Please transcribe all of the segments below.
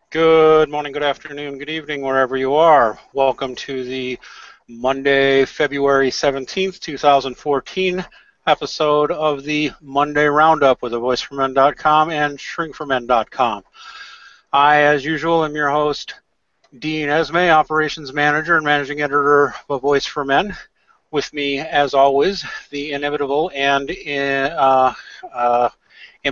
Good morning, good afternoon, good evening, wherever you are. Welcome to the Monday, February 17th, 2014 episode of the Monday Roundup with AVoiceForMen.com and shrinkformen.com. I, as usual, am your host, Dean Esmay, Operations Manager and Managing Editor of A Voice for Men. With me, as always, the inevitable and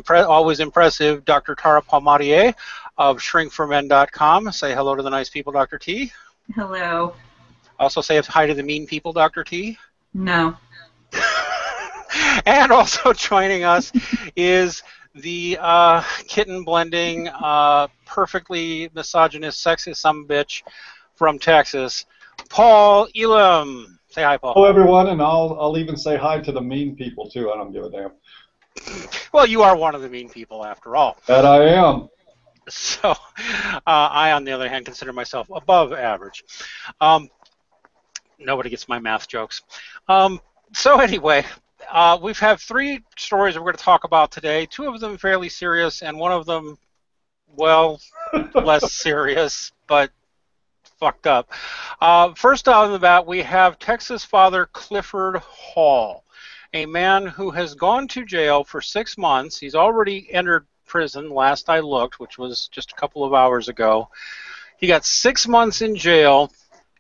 always impressive Dr. Tara Palmatier of shrinkformen.com. Say hello to the nice people, Dr. T. Hello. Also say hi to the mean people, Dr. T. No. And also joining us is the kitten-blending, perfectly misogynist, sexist sumbitch from Texas, Paul Elam. Say hi, Paul. Hello, everyone, and I'll even say hi to the mean people, too. I don't give a damn. Well, you are one of the mean people, after all. That I am. So, I, on the other hand, consider myself above average. Nobody gets my math jokes. So anyway, we've had three stories we're going to talk about today. Two of them fairly serious, and one of them, well, less serious, but fucked up. First out of the bat, we have Texas father Clifford Hall, a man who has gone to jail for 6 months. He's already entered prison last I looked, which was just a couple of hours ago. He got 6 months in jail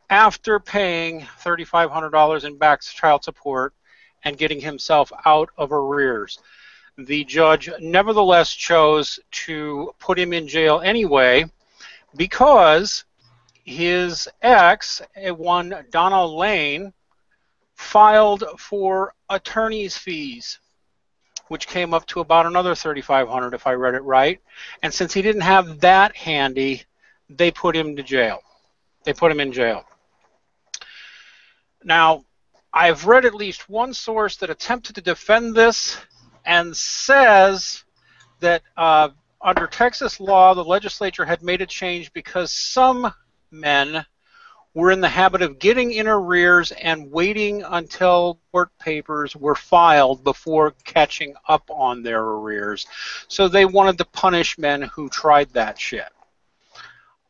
after paying $3,500 in back child support and getting himself out of arrears. The judge nevertheless chose to put him in jail anyway because his ex, one Donna Lane, filed for attorney's fees, which came up to about another $3,500 if I read it right. And since he didn't have that handy, they put him to jail. They put him in jail. Now, I've read at least one source that attempted to defend this and says that under Texas law, the legislature had made a change because some men were in the habit of getting in arrears and waiting until court papers were filed before catching up on their arrears. So they wanted to punish men who tried that shit.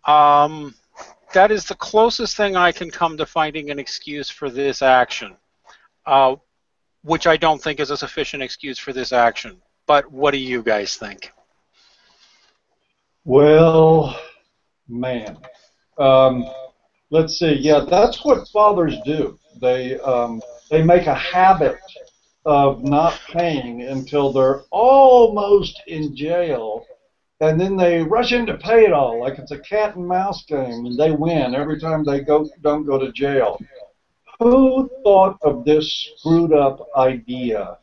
That is the closest thing I can come to finding an excuse for this action, which I don't think is a sufficient excuse for this action. But what do you guys think? Well, man. Let's see. Yeah, that's what fathers do. They make a habit of not paying until they're almost in jail, and then they rush in to pay it all like it's a cat and mouse game, and they win every time they don't go to jail. Who thought of this screwed up idea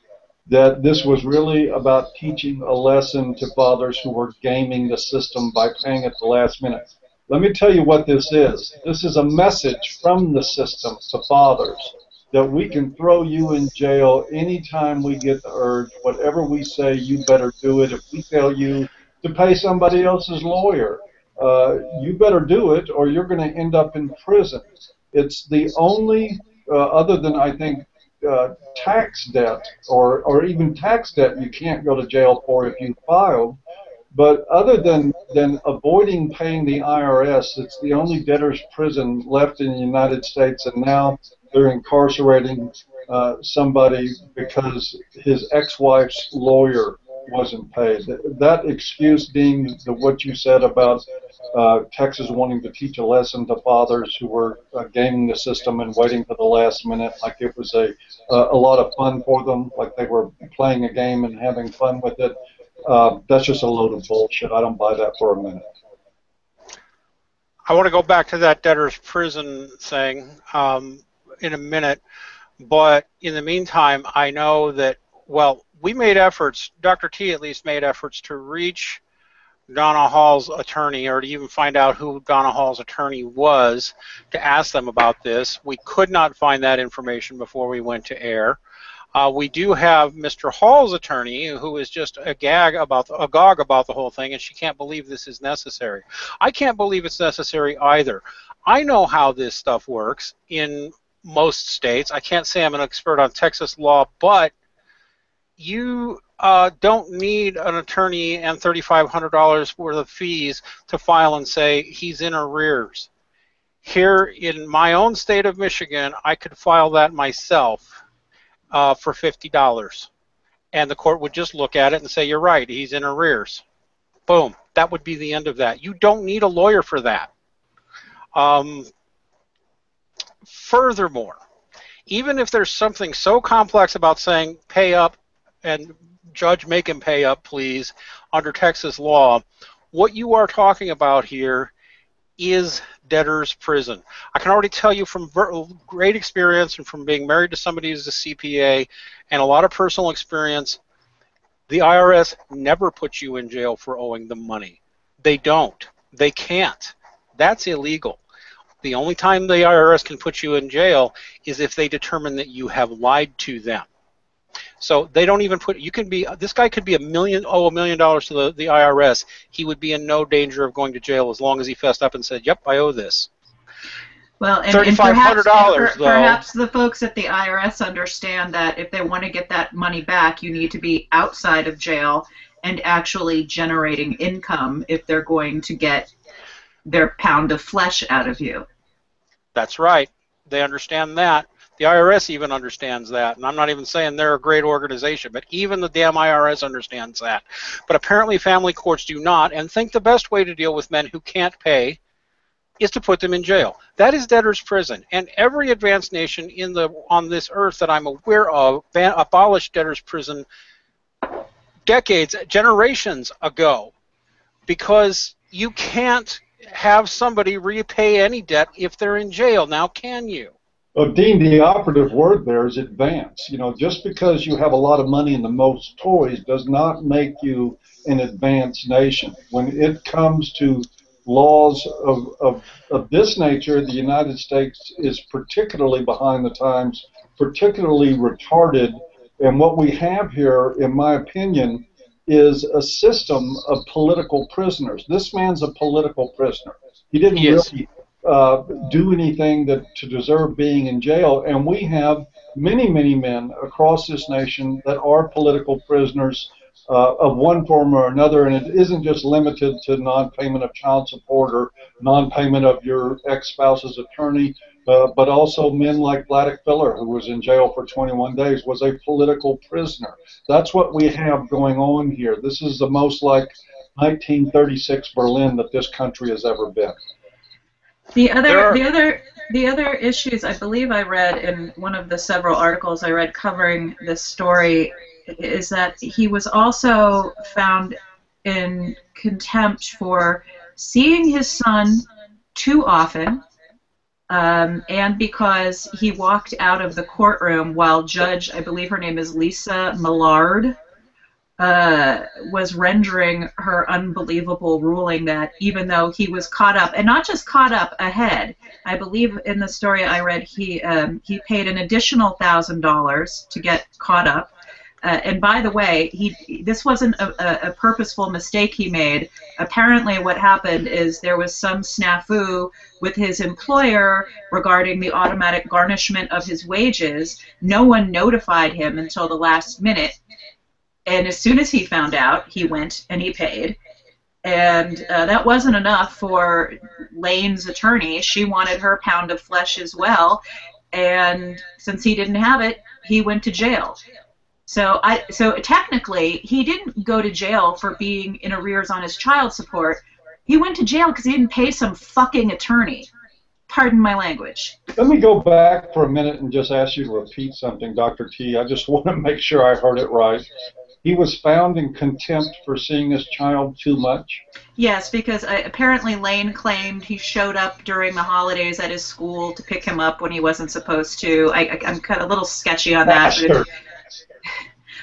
that this was really about teaching a lesson to fathers who were gaming the system by paying at the last minute? Let me tell you what this is. This is a message from the system to fathers that we can throw you in jail anytime we get the urge. Whatever we say, you better do it. If we tell you to pay somebody else's lawyer, you better do it or you're going to end up in prison. It's the only, other than I think tax debt or even tax debt you can't go to jail for if you filed. But other than avoiding paying the IRS, it's the only debtor's prison left in the United States, and now they're incarcerating somebody because his ex-wife's lawyer wasn't paid. That excuse being what you said about Texas wanting to teach a lesson to fathers who were gaming the system and waiting for the last minute, like it was a lot of fun for them, like they were playing a game and having fun with it. That's just a load of bullshit. I don't buy that for a minute. I want to go back to that debtor's prison thing in a minute, but in the meantime, I know that, well, we made efforts, Dr. T at least made efforts to reach Donna Hall's attorney, or to even find out who Donna Hall's attorney was, to ask them about this. We could not find that information before we went to air. We do have Mr. Hall's attorney, who is just agog about the whole thing, and she can't believe this is necessary. I can't believe it's necessary either. I know how this stuff works in most states. I can't say I'm an expert on Texas law, but you don't need an attorney and $3,500 worth of fees to file and say he's in arrears. Here in my own state of Michigan, I could file that myself for $50. And the court would just look at it and say, you're right, he's in arrears. Boom. That would be the end of that. You don't need a lawyer for that. Furthermore, even if there's something so complex about saying pay up and judge make him pay up, please, under Texas law, what you are talking about here is debtor's prison. I can already tell you from great experience and from being married to somebody who's a CPA and a lot of personal experience, the IRS never puts you in jail for owing them money. They don't. They can't. That's illegal. The only time the IRS can put you in jail is if they determine that you have lied to them. So they don't even put, you can be, this guy could be owe $1 million to the IRS. He would be in no danger of going to jail as long as he fessed up and said, yep, I owe this. Well, and $3,500 though. Perhaps the folks at the IRS understand that if they want to get that money back, you need to be outside of jail and actually generating income if they're going to get their pound of flesh out of you. That's right. They understand that. The IRS even understands that, and I'm not even saying they're a great organization, but even the damn IRS understands that. But apparently family courts do not, and think the best way to deal with men who can't pay is to put them in jail. That is debtor's prison, and every advanced nation on this earth that I'm aware of abolished debtor's prison decades, generations ago, because you can't have somebody repay any debt if they're in jail. Now, can you? Well, Dean, the operative word there is advance. You know, just because you have a lot of money and the most toys does not make you an advanced nation. When it comes to laws of this nature, the United States is particularly behind the times, particularly retarded. And what we have here, in my opinion, is a system of political prisoners. This man's a political prisoner. He didn't really do anything to deserve being in jail, and we have many, many men across this nation that are political prisoners of one form or another, and it isn't just limited to non-payment of child support or non-payment of your ex-spouse's attorney, but also men like Vladek Filler, who was in jail for 21 days, was a political prisoner. That's what we have going on here. This is the most like 1936 Berlin that this country has ever been. The other issues I believe I read in one of the several articles I read covering this story is that he was also found in contempt for seeing his son too often, and because he walked out of the courtroom while Judge, I believe her name is Lisa Millard, was rendering her unbelievable ruling that even though he was caught up, and not just caught up ahead, I believe in the story I read he paid an additional $1,000 to get caught up. And by the way, this wasn't a purposeful mistake he made. Apparently what happened is there was some snafu with his employer regarding the automatic garnishment of his wages. No one notified him until the last minute. And as soon as he found out, he went and he paid. And that wasn't enough for Lane's attorney. She wanted her pound of flesh as well. And since he didn't have it, he went to jail. So technically, he didn't go to jail for being in arrears on his child support. He went to jail because he didn't pay some fucking attorney. Pardon my language. Let me go back for a minute and just ask you to repeat something, Dr. T. I just want to make sure I heard it right. He was found in contempt for seeing his child too much? Yes, because apparently Lane claimed he showed up during the holidays at his school to pick him up when he wasn't supposed to. I'm kind of a little sketchy on that. But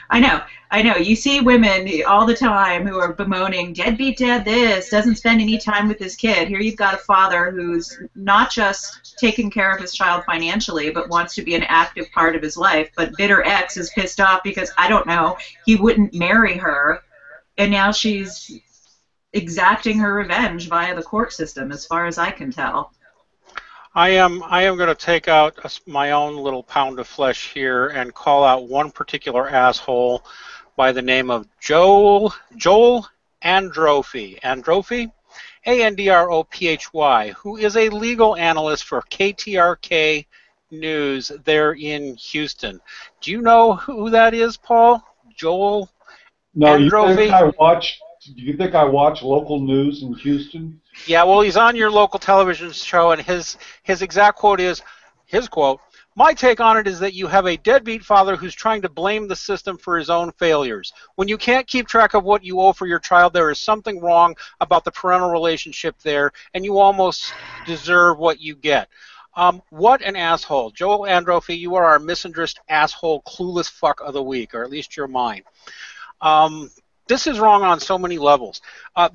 I know. You see women all the time who are bemoaning, deadbeat dad this, doesn't spend any time with his kid. Here you've got a father who's not just taking care of his child financially, but wants to be an active part of his life. But bitter ex is pissed off because, I don't know, he wouldn't marry her, and now she's exacting her revenge via the court system, as far as I can tell. I am going to take out my own little pound of flesh here and call out one particular asshole by the name of Joel Androphy. Androphy? Androphy, who is a legal analyst for KTRK News there in Houston. Do you know who that is, Paul? Joel Androphy? Do you think I watch local news in Houston? Yeah, well, he's on your local television show, and his exact quote is, "My take on it is that you have a deadbeat father who's trying to blame the system for his own failures. When you can't keep track of what you owe for your child, there is something wrong about the parental relationship there, and you almost deserve what you get." What an asshole. Joel Androphy, you are our misandrist asshole clueless fuck of the week, or at least you're mine. This is wrong on so many levels.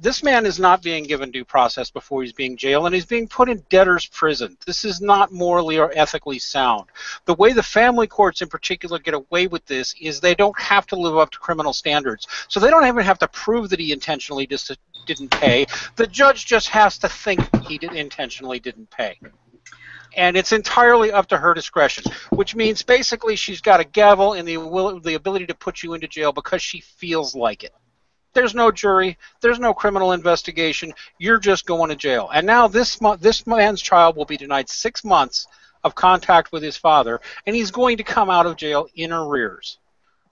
This man is not being given due process before he's being jailed, and he's being put in debtor's prison. This is not morally or ethically sound. The way the family courts in particular get away with this is they don't have to live up to criminal standards. So they don't even have to prove that he intentionally didn't pay. The judge just has to think he intentionally didn't pay. And it's entirely up to her discretion, which means basically she's got a gavel and the ability to put you into jail because she feels like it. There's no jury. There's no criminal investigation. You're just going to jail. And now this man's child will be denied 6 months of contact with his father, and he's going to come out of jail in arrears.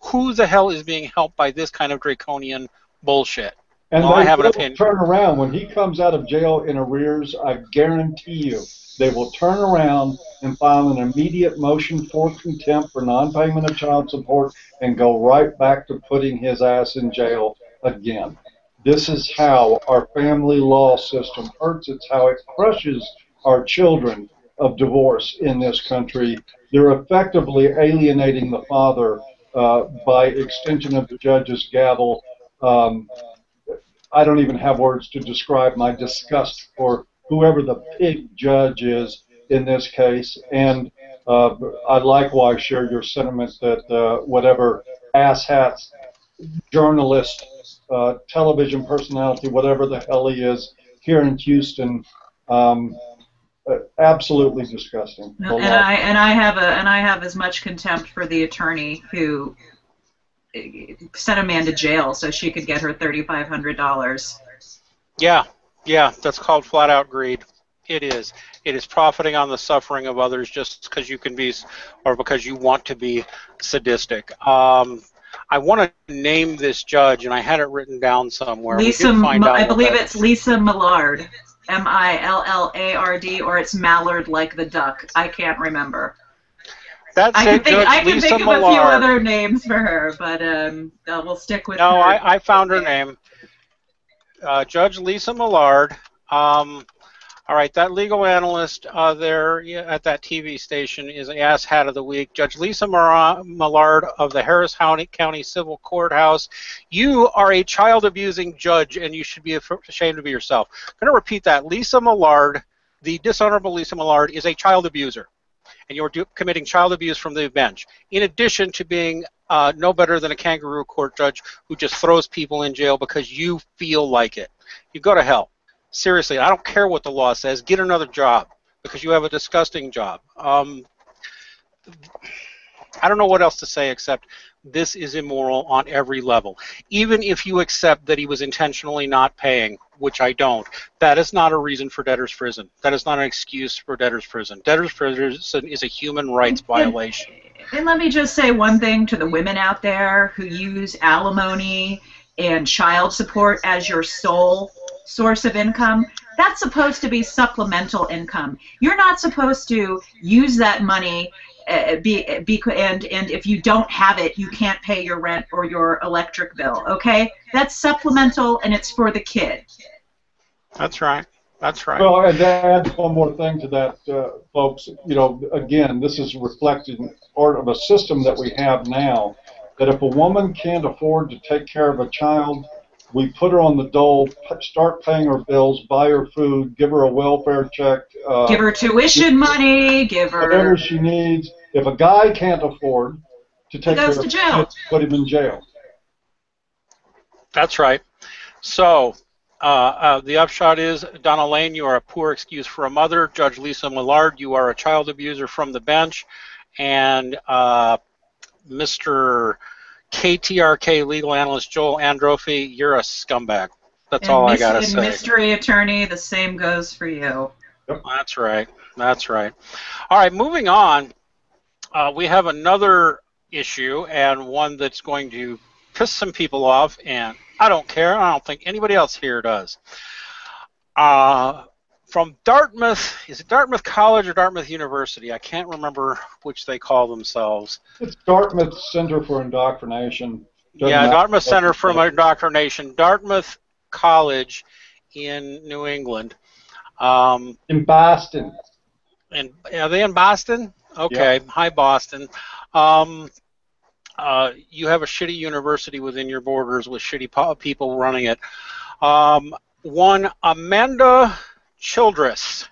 Who the hell is being helped by this kind of draconian bullshit? And well, they I have an will opinion. Turn around. When he comes out of jail in arrears, I guarantee you, they will turn around and file an immediate motion for contempt for non-payment of child support and go right back to putting his ass in jail again. This is how our family law system hurts. It's how it crushes our children of divorce in this country. They're effectively alienating the father by extension of the judge's gavel. I don't even have words to describe my disgust for whoever the pig judge is in this case. And I likewise share your sentiment that whatever asshats, journalist, television personality, whatever the hell he is, here in Houston, absolutely disgusting. And I have as much contempt for the attorney who sent a man to jail so she could get her $3,500. Yeah, that's called flat-out greed. It is. It is profiting on the suffering of others just because you can be, or because you want to be sadistic. I want to name this judge, and I had it written down somewhere. I believe it's Lisa Millard, M-I-L-L-A-R-D, or it's Mallard like the duck. I can't remember. I can think of a few other names for her, but we'll stick with her. No, I found her name. Judge Lisa Millard. All right, that legal analyst there at that TV station is an ass hat of the week. Judge Lisa Millard of the Harris County Civil Courthouse. You are a child-abusing judge, and you should be ashamed to be yourself. I'm going to repeat that. Lisa Millard, the dishonorable Lisa Millard, is a child abuser, and you're committing child abuse from the bench, in addition to being no better than a kangaroo court judge who just throws people in jail because you feel like it. You go to hell. Seriously, I don't care what the law says. Get another job because you have a disgusting job. I don't know what else to say except this is immoral on every level. Even if you accept that he was intentionally not paying, which I don't, that is not a reason for debtor's prison. That is not an excuse for debtor's prison. Debtor's prison is a human rights violation. And let me just say one thing to the women out there who use alimony and child support as your sole source of income. That's supposed to be supplemental income. You're not supposed to use that money and if you don't have it, you can't pay your rent or your electric bill, okay? That's supplemental, and it's for the kid. That's right. That's right. Well, and to add one more thing to that, folks, you know, again, this is reflected in part of a system that we have now, that if a woman can't afford to take care of a child, we put her on the dole, start paying her bills, buy her food, give her a welfare check. Give her tuition money, give her whatever she needs. If a guy can't afford to take care of to jail. Put him in jail. That's right. So the upshot is, Donna Lane, you are a poor excuse for a mother. Judge Lisa Millard, you are a child abuser from the bench. And Mr. KTRK legal analyst Joel Androphy, you're a scumbag. That's all I gotta say. And mystery attorney, the same goes for you. That's right. That's right. All right, moving on. We have another issue, and one that's going to piss some people off, and I don't care. I don't think anybody else here does. From Dartmouth, is it Dartmouth College or Dartmouth University? I can't remember which they call themselves. It's Dartmouth Center for Indoctrination. Dartmouth Center for Indoctrination. Dartmouth College in New England. In Boston. Are they in Boston? Okay. Yeah. Hi, Boston. You have a shitty university within your borders with shitty people running it. One, Amanda Childress,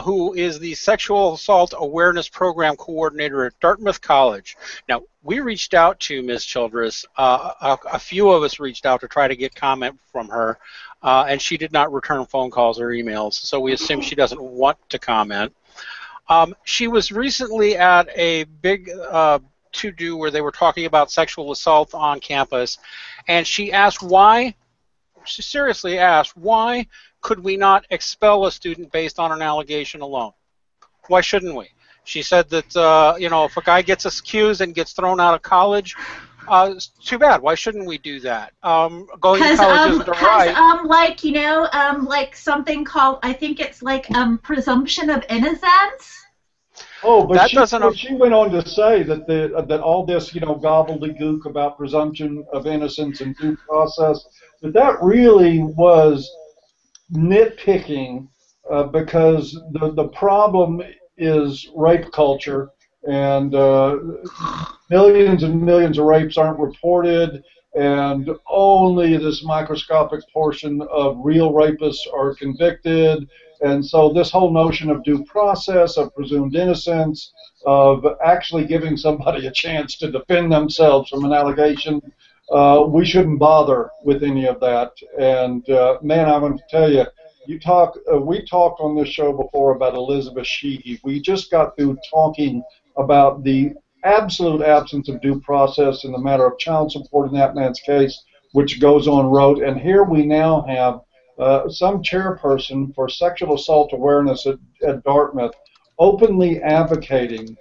who is the Sexual Assault Awareness Program Coordinator at Dartmouth College. Now, we reached out to Ms. Childress. A few of us reached out to try to get comment from her, and she did not return phone calls or emails, so we assume she doesn't want to comment. She was recently at a big to-do where they were talking about sexual assault on campus, and she asked why. She seriously asked, why could we not expel a student based on an allegation alone? Why shouldn't we? She said that, if a guy gets accused and gets thrown out of college, it's too bad. Why shouldn't we do that? Going to college isn't a right. Like something called, I think it's like presumption of innocence. Oh, but she went on to say that all this, gobbledygook about presumption of innocence and due process, that really was nitpicking because the problem is rape culture, and millions and millions of rapes aren't reported, and only this microscopic portion of real rapists are convicted. And so this whole notion of due process, of presumed innocence, of actually giving somebody a chance to defend themselves from an allegation, we shouldn't bother with any of that. And man, I want to tell you, we talked on this show before about Elizabeth Sheehy. We just got through talking about the absolute absence of due process in the matter of child support in that man's case, which goes on rote. And here we now have some chairperson for sexual assault awareness at Dartmouth openly advocating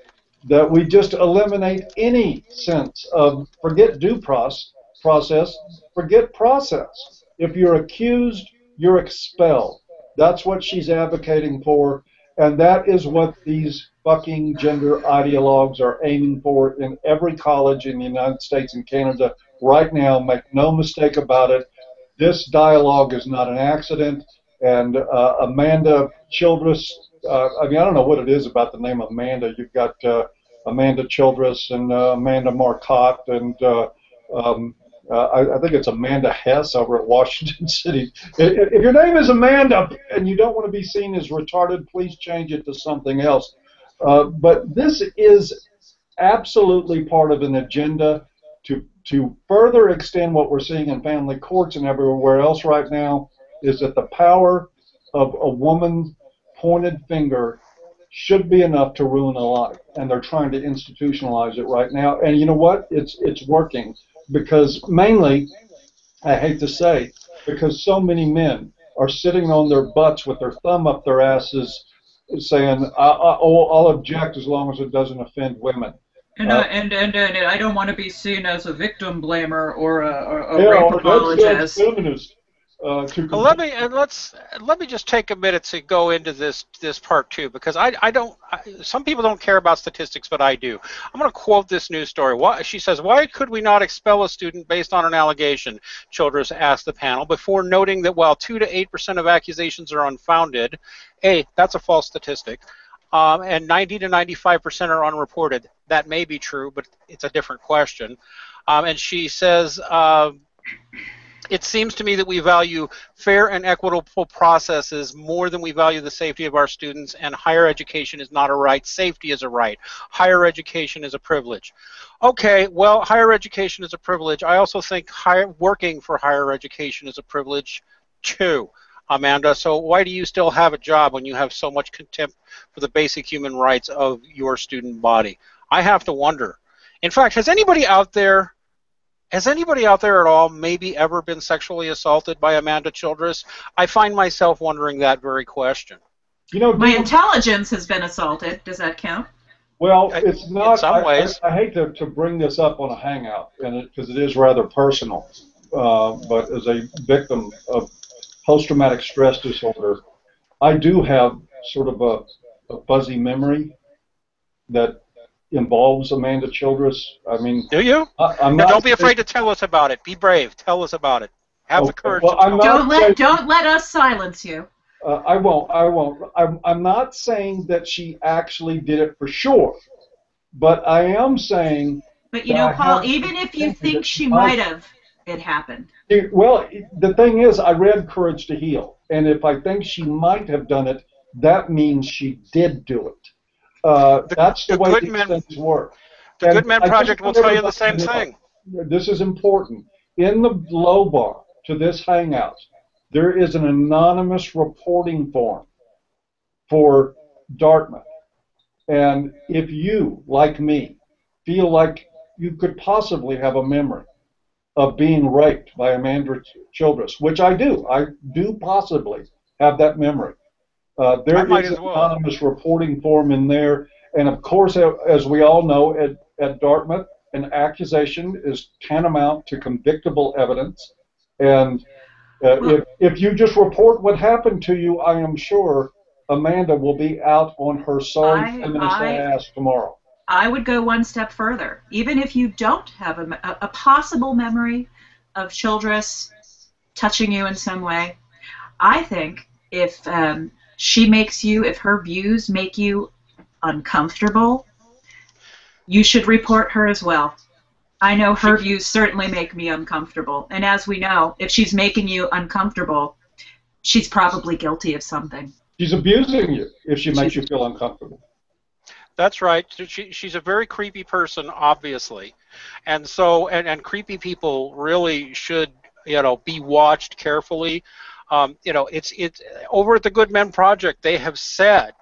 that we just eliminate any sense of forget due process, forget process. If you're accused, you're expelled. That's what she's advocating for, and that is what these fucking gender ideologues are aiming for in every college in the United States and Canada right now. Make no mistake about it. This dialogue is not an accident, and Amanda Childress, I don't know what it is about the name Amanda. You've got Amanda Childress and Amanda Marcotte, and I think it's Amanda Hess over at Washington City. If your name is Amanda and you don't want to be seen as retarded, please change it to something else. But this is absolutely part of an agenda to further extend what we're seeing in family courts and everywhere else right now, is that the power of a woman's pointed finger should be enough to ruin a life, and they're trying to institutionalize it right now. And you know what? It's working, because mainly, I hate to say, because so many men are sitting on their butts with their thumb up their asses saying, I'll object as long as it doesn't offend women. And I don't want to be seen as a victim blamer or a rape apologist. Let me just take a minute to go into this part too, because I don't. Some people don't care about statistics, but I do. I'm going to quote this news story. She says, "Why could we not expel a student based on an allegation?" Childress asked the panel, before noting that while 2 to 8% of accusations are unfounded, that's a false statistic, and 90 to 95% are unreported. That may be true, but it's a different question. And she says, it seems to me that we value fair and equitable processes more than we value the safety of our students, and higher education is not a right. Safety is a right. Higher education is a privilege. Okay, well, higher education is a privilege. I also think working for higher education is a privilege too, Amanda. So why do you still have a job when you have so much contempt for the basic human rights of your student body? I have to wonder. In fact, has anybody out there Has anybody out there at all maybe ever been sexually assaulted by Amanda Childress? I find myself wondering that very question. You know, my intelligence has been assaulted. Does that count? Well, it's not. In some ways. I hate to bring this up on a hangout, because it is rather personal. But as a victim of post-traumatic stress disorder, I do have sort of a fuzzy memory that involves Amanda Childress. I mean, do you? I'm now, not don't be afraid to tell us about it. Be brave. Tell us about it. Have the courage. Well, don't let us silence you. I won't. I'm not saying that she actually did it for sure, but I am saying. But you know, Paul, even if you think she might have, it happened. Well, the thing is, I read Courage to Heal, and if I think she might have done it, that means she did do it. That's the way these things work. The Good Men Project will tell you the same thing. This is important. In the low bar to this hangout, there is an anonymous reporting form for Dartmouth. And if you, like me, feel like you could possibly have a memory of being raped by Amanda Childress, which I do possibly have that memory. There is an anonymous reporting form in there, and of course, as we all know, at Dartmouth, an accusation is tantamount to convictable evidence, and if you just report what happened to you, I am sure Amanda will be out on her sorry feminist ass tomorrow. I would go one step further. Even if you don't have a possible memory of Childress touching you in some way, I think if if her views make you uncomfortable, you should report her as well. I know her views certainly make me uncomfortable. And as we know, if she's making you uncomfortable, she's probably guilty of something. She's abusing you if she makes you feel uncomfortable. That's right. She's a very creepy person, obviously. And so, and creepy people really should, be watched carefully. It's over at the Good Men Project, they have said,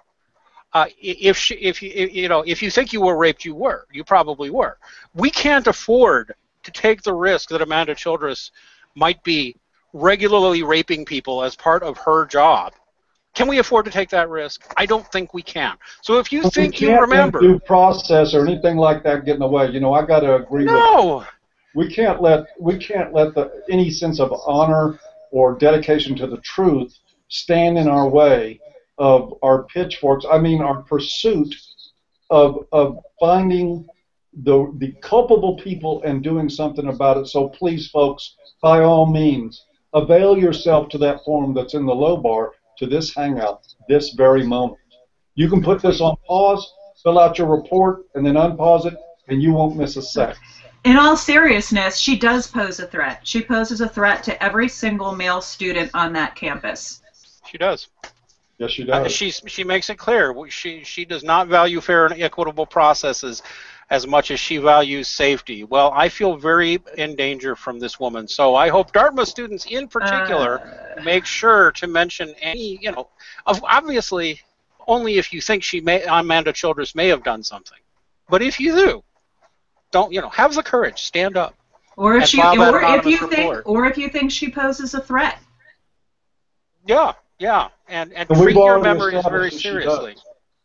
if you think you were raped, you probably were. We can't afford to take the risk that Amanda Childress might be regularly raping people as part of her job. Can we afford to take that risk? I don't think we can. So if you think you remember, due process or anything like that get in the way. I got to agree with you. We can't let any sense of honor or dedication to the truth stand in our way of our pitchforks. I mean, our pursuit of finding the culpable people and doing something about it. So please, folks, by all means, avail yourself to that form that's in the low bar to this hangout this very moment. You can put this on pause, fill out your report, and then unpause it, and you won't miss a second. In all seriousness, she does pose a threat. She poses a threat to every single male student on that campus. She does. Yes, she does. She makes it clear. She does not value fair and equitable processes as much as she values safety. Well, I feel very in danger from this woman. So I hope Dartmouth students in particular make sure to mention any, obviously only if you think Amanda Childress may have done something. But if you do, don't, have the courage, stand up. Or if you think she poses a threat. Yeah, and treat your memories very seriously.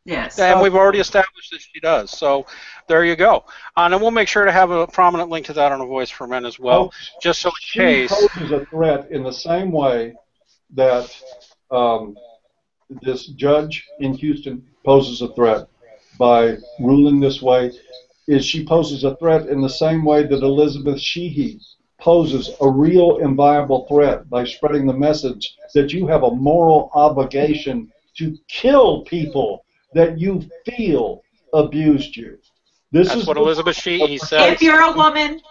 Yes. And we've already established that she does. So there you go. And we'll make sure to have a prominent link to that on A Voice for Men as well, just so in case. She poses a threat in the same way that this judge in Houston poses a threat by ruling this way. She poses a threat in the same way that Elizabeth Sheehy poses a real and viable threat by spreading the message that you have a moral obligation to kill people that you feel abused you. That's what Elizabeth Sheehy said. If you're a woman,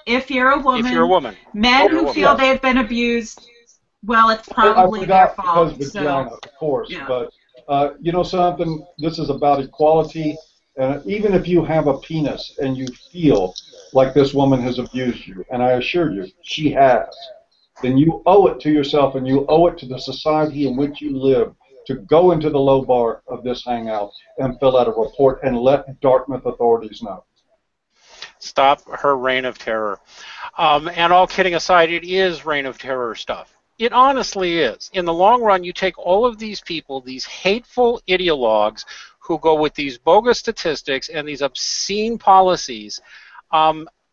men who feel they've been abused, well, it's probably their fault. Vagina, of course, yeah. But you know something? This is about equality. Even if you have a penis and you feel like this woman has abused you, and I assure you, she has, then you owe it to yourself and you owe it to the society in which you live to go into the low bar of this hangout and fill out a report and let Dartmouth authorities know. Stop her reign of terror. And all kidding aside, it is reign of terror stuff. It honestly is. In the long run, you take all of these people, these hateful ideologues who go with these bogus statistics and these obscene policies.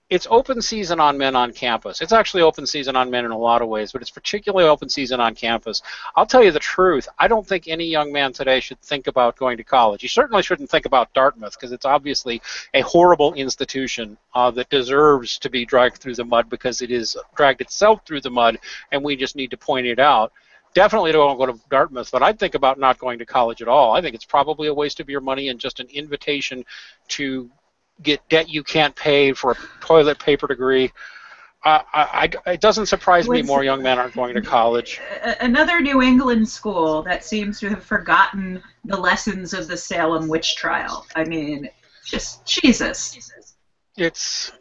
It's open season on men on campus. It's actually open season on men in a lot of ways, but it's particularly open season on campus. I'll tell you the truth. I don't think any young man today should think about going to college. You certainly shouldn't think about Dartmouth, because it's obviously a horrible institution that deserves to be dragged through the mud, because it is dragged itself through the mud, and we just need to point it out. Definitely don't go to Dartmouth, but I'd think about not going to college at all. I think it's probably a waste of your money and just an invitation to get debt you can't pay for a toilet paper degree. It doesn't surprise me more young men aren't going to college. Another New England school that seems to have forgotten the lessons of the Salem witch trial. I mean, just Jesus. It's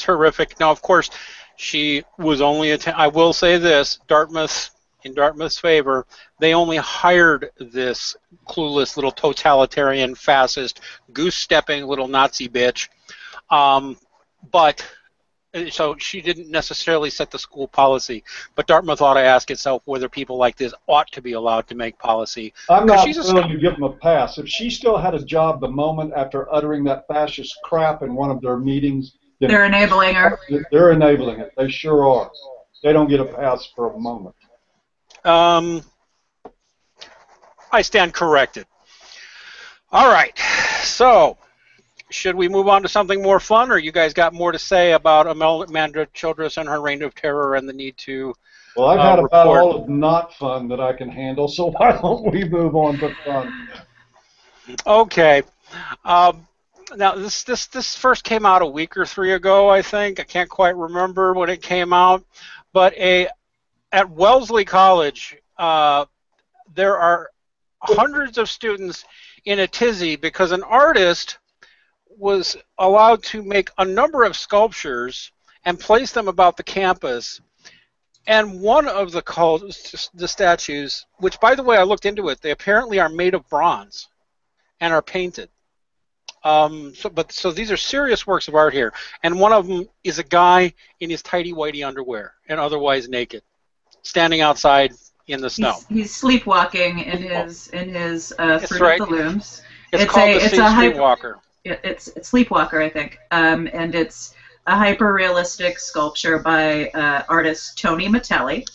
horrific. Now, of course, she was only I will say this, in Dartmouth's favor, they only hired this clueless little totalitarian, fascist, goose-stepping little Nazi bitch. So she didn't necessarily set the school policy. But Dartmouth ought to ask itself whether people like this ought to be allowed to make policy. I'm not willing to give them a pass. If she still had a job the moment after uttering that fascist crap in one of their meetings, they're enabling her. They're enabling it. They sure are. They don't get a pass for a moment. I stand corrected. All right, so should we move on to something more fun, or you guys got more to say about Amanda Childress and her reign of terror and the need to Well, I've had about all of not fun that I can handle, so why don't we move on to fun? Okay. Now, this first came out a week or three ago, I think. I can't quite remember when it came out, but at Wellesley College, there are hundreds of students in a tizzy because an artist was allowed to make a number of sculptures and place them about the campus. And one of the statues, which, by the way, I looked into it, they apparently are made of bronze and are painted. So these are serious works of art here. And one of them is a guy in his tighty-whitey underwear and otherwise naked, standing outside in the snow. He's sleepwalking in his Fruit of the Looms. It's called the Sleepwalker. It's Sleepwalker, I think, and it's a hyper-realistic sculpture by artist Tony Matelli.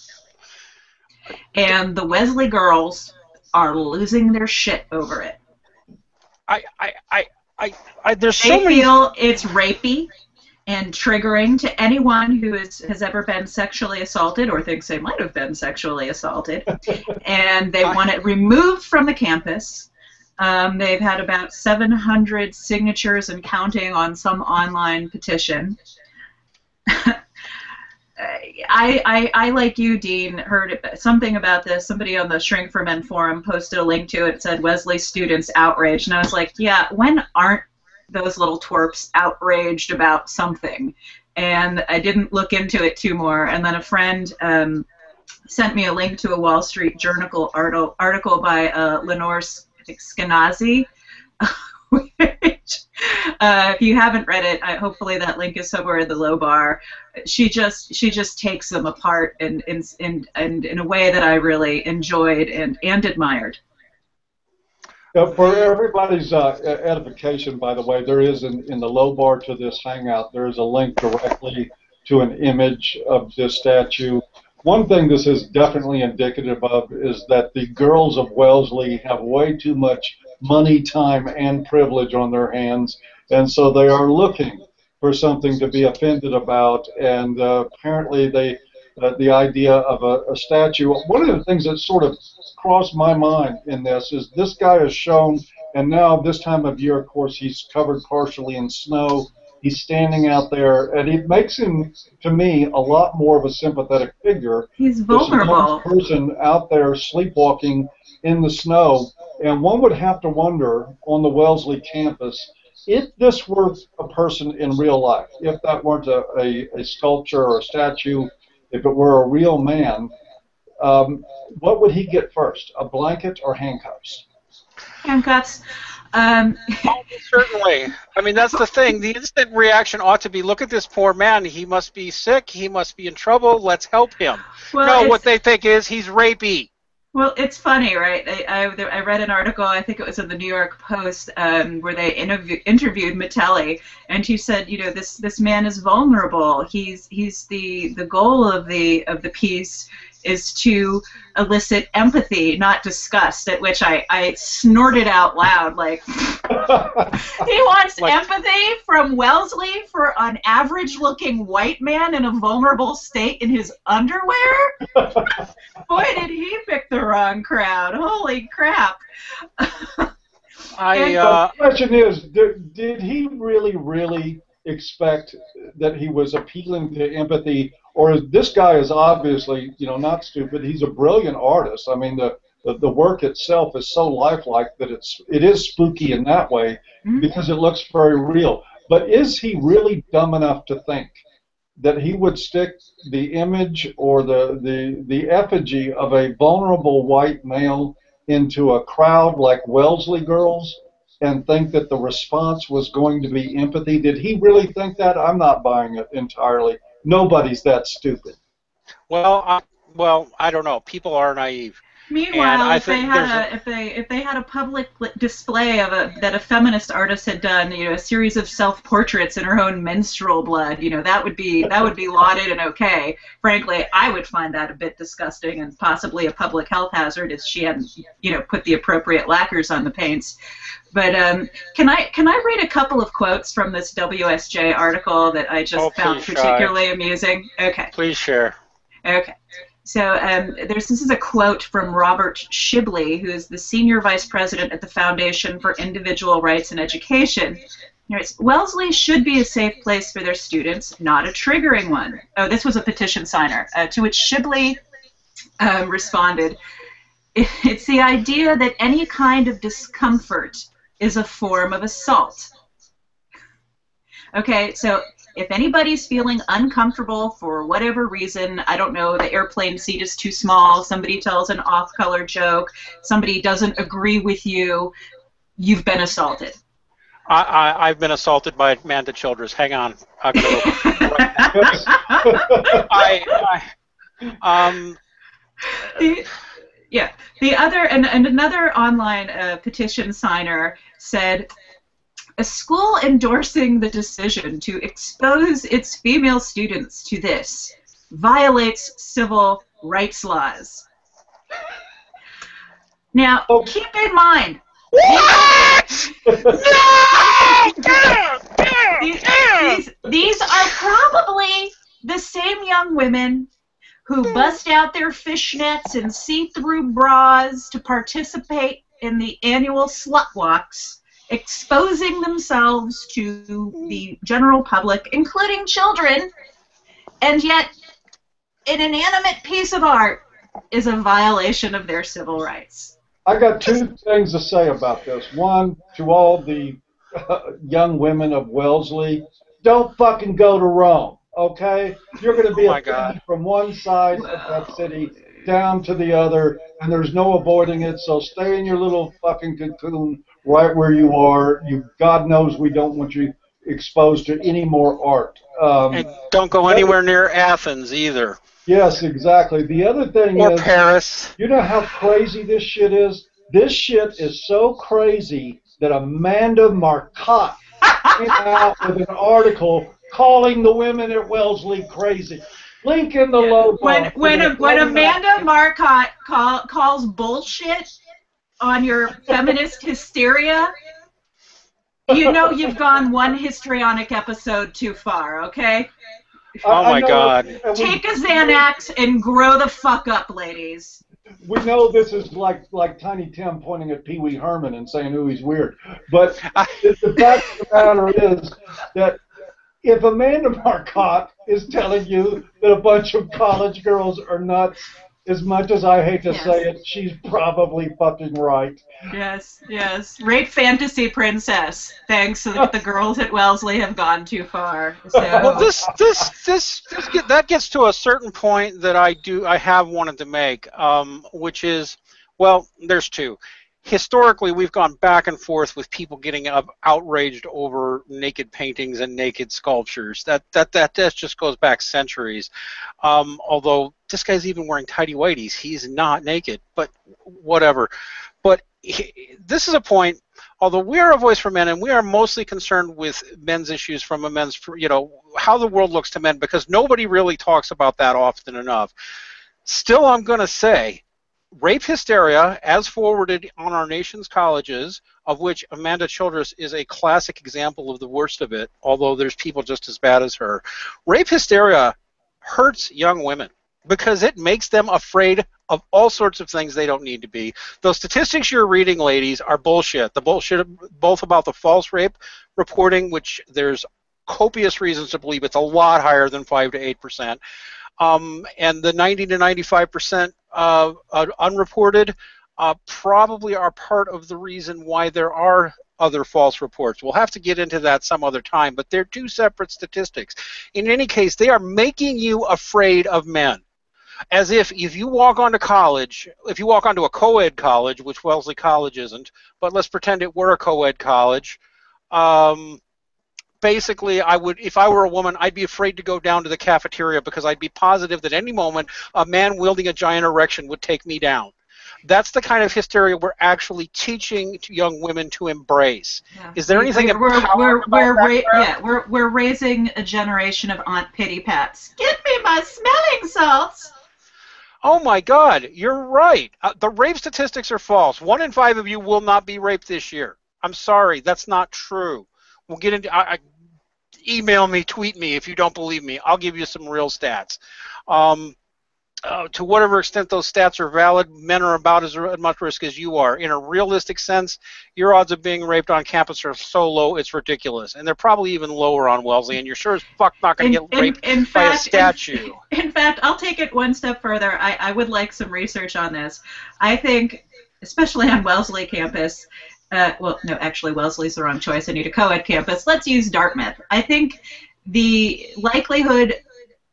And the Wellesley girls are losing their shit over it. There's so they feel it's rapey and triggering to anyone who has ever been sexually assaulted or thinks they might have been sexually assaulted. And they want it removed from the campus. They've had about 700 signatures and counting on some online petition. I, like you, Dean, heard something about this. Somebody on the Shrink for Men forum posted a link to it. It said, Wellesley students outraged. And I was like, yeah, when aren't those little twerps outraged about something? And I didn't look into it too more. And then a friend sent me a link to a Wall Street Journal article by Lenore Skenazy, which, if you haven't read it, hopefully that link is somewhere in the low bar. She just takes them apart and in a way that I really enjoyed and admired. For everybody's edification, by the way, there is in the low bar to this hangout, there is a link directly to an image of this statue. One thing this is definitely indicative of is that the girls of Wellesley have way too much money, time, and privilege on their hands, and so they are looking for something to be offended about, and apparently the idea of a statue. One of the things that sort of crossed my mind in this is this guy is shown, and now this time of year, of course, he's covered partially in snow. He's standing out there, and it makes him, to me, a lot more of a sympathetic figure. He's vulnerable. This person out there sleepwalking in the snow, and one would have to wonder on the Wellesley campus if this were a person in real life, if that weren't a sculpture or a statue, if it were a real man, what would he get first, a blanket or handcuffs? handcuffs. Certainly. I mean, that's the thing. The instant reaction ought to be, look at this poor man. He must be sick. He must be in trouble. Let's help him. Well, no, what they think is he's rapey. Well, it's funny, right? I read an article, I think it was in the New York Post, where they interviewed Metelli, and she said, you know, this man is vulnerable. He's the goal of the piece is to elicit empathy, not disgust, at which I snorted out loud, like, he wants empathy from Wellesley for an average-looking white man in a vulnerable state in his underwear? Boy, did he pick the wrong crowd. Holy crap. The question is, did he really expect that he was appealing to empathy, or this guy is obviously, you know, not stupid. He's a brilliant artist. I mean, the work itself is so lifelike that it is spooky in that way because it looks very real. But is he really dumb enough to think that he would stick the image or the effigy of a vulnerable white male into a crowd like Wellesley girls and think that the response was going to be empathy? Did he really think that? I'm not buying it entirely. Nobody's that stupid. Well, I don't know. People are naive. Meanwhile, if they had a public display of that a feminist artist had done, you know, a series of self-portraits in her own menstrual blood, you know, that would be lauded and okay. Frankly, I would find that a bit disgusting and possibly a public health hazard if she hadn't, you know, put the appropriate lacquers on the paints. But can I read a couple of quotes from this WSJ article that I just found particularly amusing? Okay. Please share. Okay. So this is a quote from Robert Shibley, who is the Senior Vice President at the Foundation for Individual Rights and Education. He writes, Wellesley should be a safe place for their students, not a triggering one. Oh, this was a petition signer, to which Shibley responded, it's the idea that any kind of discomfort is a form of assault. Okay, so if anybody's feeling uncomfortable for whatever reason, I don't know, the airplane seat is too small, somebody tells an off-color joke, somebody doesn't agree with you, you've been assaulted. I've been assaulted by Amanda Childress. Hang on. I'm gonna Yeah. The other and another online petition signer said, a school endorsing the decision to expose its female students to this violates civil rights laws. Now, keep in mind, these are probably the same young women who bust out their fishnets and see-through bras to participate in the annual slut walks, exposing themselves to the general public, including children, and yet an inanimate piece of art is a violation of their civil rights. I got two things to say about this. One, to all the young women of Wellesley, don't fucking go to Rome, okay? You're going to be from one side of that city down to the other, and there's no avoiding it, so stay in your little fucking cocoon right where you are. God knows we don't want you exposed to any more art. And don't go anywhere near Athens either. Yes, exactly. The other thing is... Or Paris. You know how crazy this shit is? This shit is so crazy that Amanda Marcotte came out with an article calling the women at Wellesley crazy. Link in the logo. When Amanda Marcotte calls bullshit on your feminist hysteria, you know you've gone one histrionic episode too far, okay? Oh my God. Take a Xanax and grow the fuck up, ladies. We know this is like Tiny Tim pointing at Pee Wee Herman and saying, "Ooh, he's weird." But the fact of the matter is that if Amanda Marcotte is telling you that a bunch of college girls are nuts, as much as I hate to say it, she's probably fucking right. Yes, yes. Rape fantasy princess. Thanks. The girls at Wellesley have gone too far. So. Well, that gets to a certain point that I have wanted to make, which is, well, there's two. historically, we've gone back and forth with people getting outraged over naked paintings and naked sculptures. That just goes back centuries. Although this guy's even wearing tighty whities, he's not naked. But whatever. But this is a point. Although we are a voice for men, and we are mostly concerned with men's issues from a men's, how the world looks to men, because nobody really talks about that often enough. Still, I'm going to say, rape hysteria, as forwarded on our nation's colleges, of which Amanda Childress is a classic example of the worst of it, although there's people just as bad as her. Rape hysteria hurts young women because it makes them afraid of all sorts of things they don't need to be. Those statistics you're reading, ladies, are bullshit. The bullshit both about the false rape reporting, which there's copious reasons to believe it's a lot higher than 5 to 8%, and the 90 to 95% unreported probably are part of the reason why there are other false reports. We'll have to get into that some other time, but they're two separate statistics. In any case, they are making you afraid of men. As if you walk onto college, if you walk onto a co-ed college, which Wellesley College isn't, but let's pretend it were a co-ed college, basically, if I were a woman, I'd be afraid to go down to the cafeteria because I'd be positive that any moment a man wielding a giant erection would take me down. That's the kind of hysteria we're actually teaching young women to embrace. Yeah. Is there anything we're raising a generation of Aunt Pity Pats. Give me my smelling salts. Oh my God, you're right. The rape statistics are false. 1 in 5 of you will not be raped this year. I'm sorry, that's not true. We'll get into. Email me, tweet me if you don't believe me. I'll give you some real stats. To whatever extent those stats are valid, men are about as much risk as you are. In a realistic sense, your odds of being raped on campus are so low, it's ridiculous. And they're probably even lower on Wellesley, and you're sure as fuck not going to get raped by a statue. In fact, I'll take it one step further. I would like some research on this. I think, especially on Wellesley campus, well, no, actually, Wellesley's the wrong choice. I need a co-ed campus. Let's use Dartmouth. I think the likelihood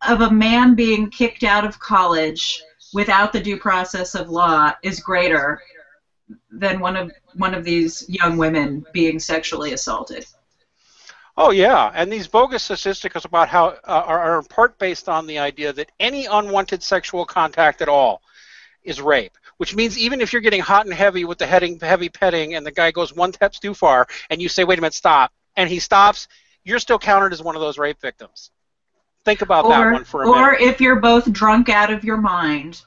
of a man being kicked out of college without the due process of law is greater than one of these young women being sexually assaulted. Oh yeah, and these bogus statistics about how are in part based on the idea that any unwanted sexual contact at all is rape, which means even if you're getting hot and heavy with the heavy petting and the guy goes one step too far and you say, wait a minute, stop, and he stops, you're still counted as one of those rape victims. Think about that one for a minute. Or if you're both drunk out of your mind,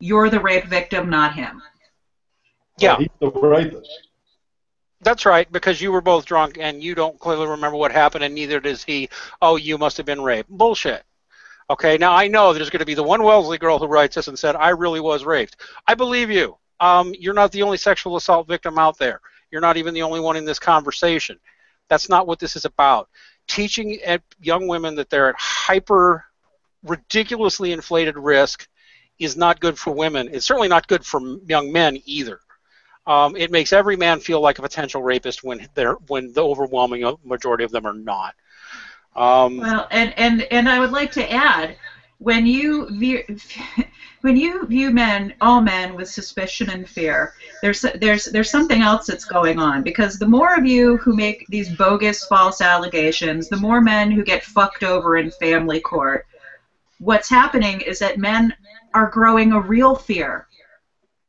you're the rape victim, not him. Yeah. He's the rapist. That's right, because you were both drunk and you don't clearly remember what happened and neither does he. Oh, you must have been raped. Bullshit. Okay, now I know there's going to be the one Wellesley girl who writes this and said, I really was raped. I believe you. You're not the only sexual assault victim out there. You're not even the only one in this conversation. That's not what this is about. Teaching at young women that they're at hyper, ridiculously inflated risk is not good for women. It's certainly not good for young men either. It makes every man feel like a potential rapist when the overwhelming majority of them are not. Well, and I would like to add, when you view all men with suspicion and fear, there's something else that's going on, because the more of you who make these bogus false allegations, the more men who get fucked over in family court, what's happening is that men are growing a real fear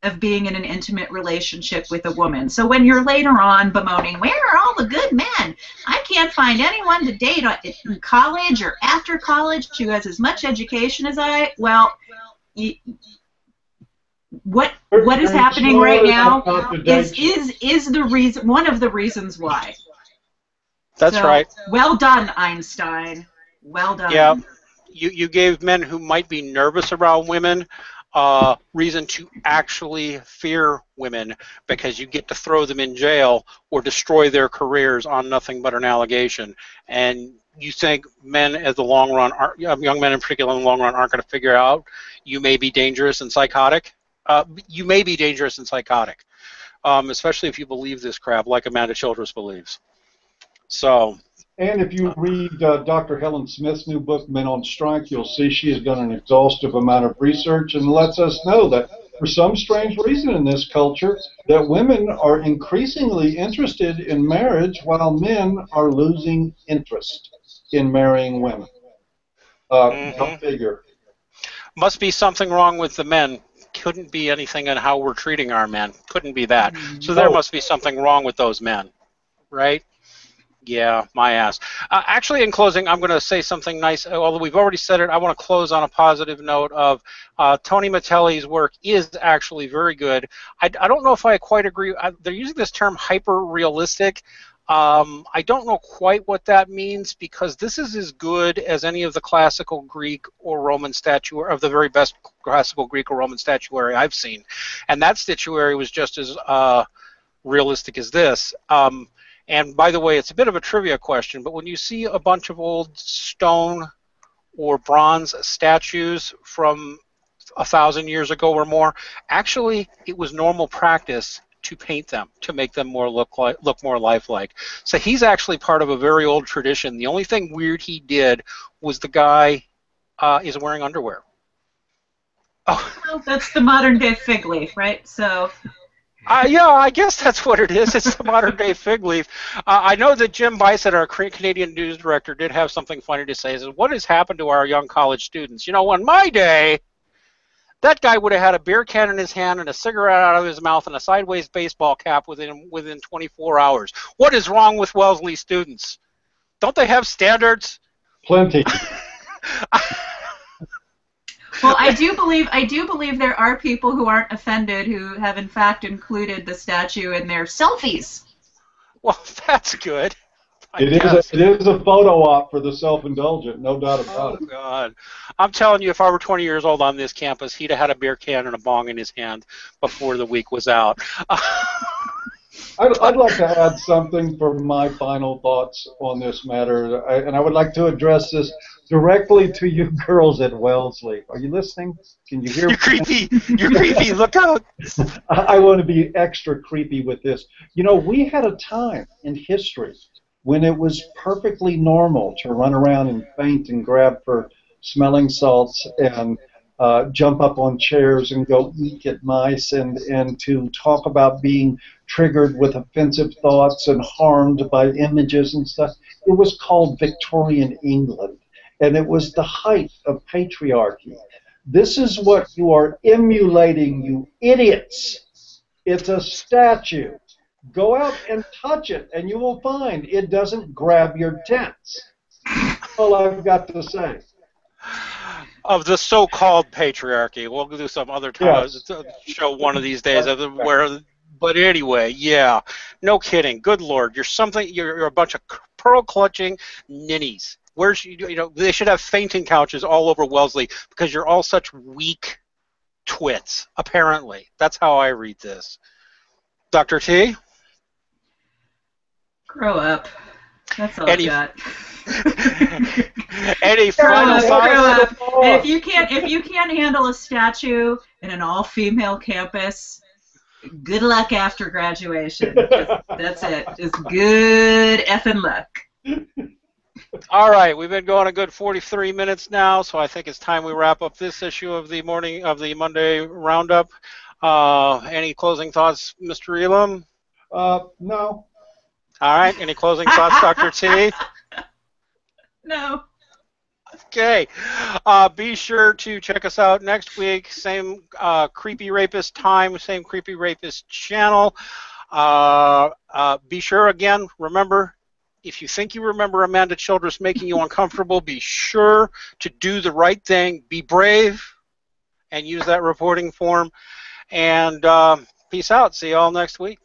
of being in an intimate relationship with a woman. So when you're later on bemoaning, where are all the good men? I can't find anyone to date in college or after college who has as much education as I. Well, what is happening right now is the reason, one of the reasons why. That's right. Well done, Einstein. Well done. Yeah, you gave men who might be nervous around women reason to actually fear women, because you get to throw them in jail or destroy their careers on nothing but an allegation. And you think men, as the long run, young men in particular, in the long run, aren't going to figure out you may be dangerous and psychotic? You may be dangerous and psychotic, especially if you believe this crap, like Amanda Childress believes. So. And if you read Dr. Helen Smith's new book, Men on Strike, you'll see she has done an exhaustive amount of research and lets us know that for some strange reason in this culture, that women are increasingly interested in marriage while men are losing interest in marrying women. Go figure. Must be something wrong with the men. Couldn't be anything in how we're treating our men. Couldn't be that. So there must be something wrong with those men, right? Yeah, my ass. Actually, in closing, I'm going to say something nice. Although we've already said it, I want to close on a positive note of Tony Mattelli's work is actually very good. I don't know if I quite agree. They're using this term hyper-realistic. I don't know quite what that means, because this is as good as any of the classical Greek or Roman statuary, of the very best classical Greek or Roman statuary I've seen. And that statuary was just as realistic as this. And by the way, it's a bit of a trivia question, but when you see a bunch of old stone or bronze statues from 1,000 years ago or more, actually it was normal practice to paint them, to make them look more lifelike. So he's actually part of a very old tradition. The only thing weird he did was the guy is wearing underwear. Oh. Well, that's the modern day fig leaf, right? So. Yeah, I guess that's what it is. It's the modern-day fig leaf. I know that Jim Bison, our Canadian news director, did have something funny to say. He says, what has happened to our young college students? You know, in my day, that guy would have had a beer can in his hand and a cigarette out of his mouth and a sideways baseball cap within 24 hours. What is wrong with Wellesley students? Don't they have standards? Plenty. Well, I do believe there are people who aren't offended who have in fact included the statue in their selfies. Well, that's good. It is a photo op for the self-indulgent, no doubt about it. Oh, God. I'm telling you, if I were 20 years old on this campus, he'd have had a beer can and a bong in his hand before the week was out. I'd like to add something for my final thoughts on this matter, and I would like to address this directly to you girls at Wellesley. Are you listening? Can you hear me? You're creepy. You're creepy. Look out. I want to be extra creepy with this. You know, we had a time in history when it was perfectly normal to run around and faint and grab for smelling salts and jump up on chairs and go eek at mice and to talk about being triggered with offensive thoughts and harmed by images and stuff. It was called Victorian England, and it was the height of patriarchy. This is what you are emulating, you idiots. It's a statue. Go out and touch it, and you will find it doesn't grab your tents. That's all I've got to say. Of the so-called patriarchy. We'll do some other time, show one of these days of where. But anyway, yeah, no kidding. Good Lord, you're a bunch of pearl-clutching ninnies. They should have fainting couches all over Wellesley because you're all such weak twits. Apparently, that's how I read this. Dr. T. Grow up. That's all I got. Any final thoughts? And if you can't handle a statue in an all-female campus, good luck after graduation. That's it. Just good effing luck. All right, we've been going a good 43 minutes now, so I think it's time we wrap up this issue of the Monday Roundup. Any closing thoughts, Mr. Elam? No. All right. Any closing thoughts, Dr. T? No. Okay. Be sure to check us out next week. Same Creepy Rapist time, same Creepy Rapist channel. Be sure, again, remember, if you think you remember Amanda Childress making you uncomfortable, be sure to do the right thing. Be brave and use that reporting form. And peace out. See you all next week.